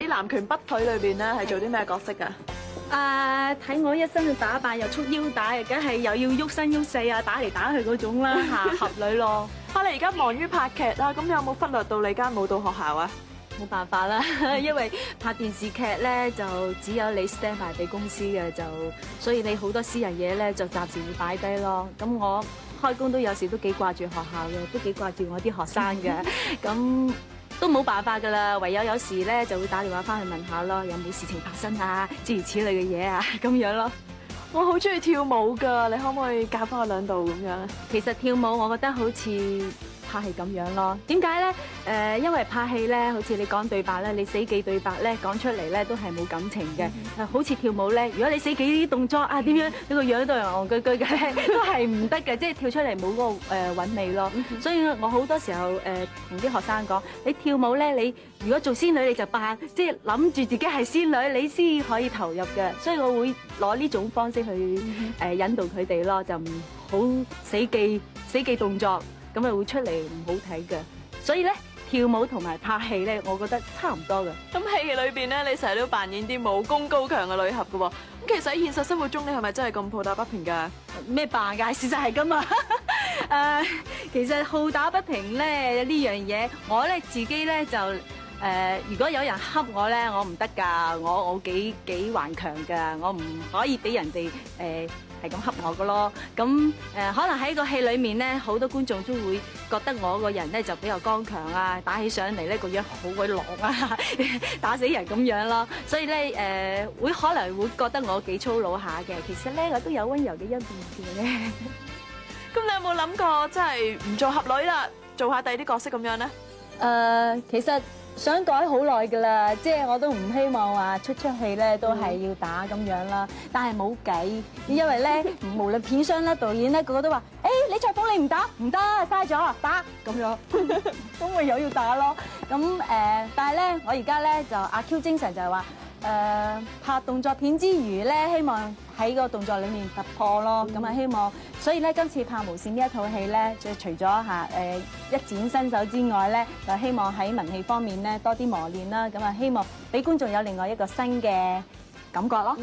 啲南拳北腿裏邊咧係做啲咩角色㗎？睇我一身嘅打扮又束腰帶，梗係又要喐身喐勢啊，打嚟打去嗰種啦嚇，俠女咯。你而家忙於拍劇啦，咁有冇忽略到你間舞蹈學校啊？冇辦法啦，因為拍電視劇咧就只有你 stand by 俾公司嘅，所以你好多私人嘢咧就暫時會擺低咯。咁我開工都有時都幾掛住學校嘅，都幾掛住我啲學生嘅，咁都冇辦法㗎啦。唯有時咧就會打電話翻去問下咯，有冇事情發生啊，諸如此類嘅嘢啊，咁樣咯。我好中意跳舞㗎，你可唔可以教翻我兩度咁樣？其實跳舞我覺得好似拍戲咁樣咯，點解咧？因為拍戲咧，好似你講對白咧，你死記對白咧講出嚟咧都係冇感情嘅。好似跳舞咧，如果你死記啲動作啊點樣，你個樣都係戇居居嘅咧，都係唔得嘅，即係跳出嚟冇嗰個韻味咯。所以我好多時候同啲學生講，你跳舞咧，你如果做仙女你就扮，即係諗住自己係仙女，你先可以投入嘅。所以我會攞呢種方式去引導佢哋咯，就唔好死記動作。咁咪會出嚟唔好睇嘅，所以咧跳舞同埋拍戲咧，我覺得差唔多嘅。咁戲裏邊咧，你成日都扮演啲武功高強嘅女俠嘅喎，咁其實喺現實生活中，你係咪真係咁抱打不平㗎？咩扮㗎？事實係㗎嘛。其實好打不平咧呢樣嘢，我咧自己咧就如果有人恰我咧，我唔得㗎，我幾頑強㗎，我唔可以俾人哋係咁恰我嘅咯。咁可能喺個戲裏面咧，好多觀眾都會覺得我個人咧就比較剛強啊，打起上嚟咧個樣好鬼狼啊，打死人咁樣咯。所以咧可能會覺得我幾粗魯下嘅，其實咧我都有溫柔嘅一面嘅咧。咁你有冇諗過真係唔做俠女啦，做下第二啲角色咁樣咧？其實想改好耐㗎啦，即係我都唔希望話出戲咧都係要打咁樣啦。但係冇計，因為咧無論片商啦、導演咧，個個都話：李焯鳳你唔打唔得，嘥咗打咁樣，咁咪又要打咯。咁但係咧，我而家咧就阿 Q 精神就係話拍動作片之餘咧，希望喺個動作裡面突破咯。咁啊希望，所以咧今次拍無線呢一套戲咧，就除咗一展身手之外咧，就希望喺文戲方面咧多啲磨練啦。咁啊希望俾觀眾有另外一個新嘅感覺咯。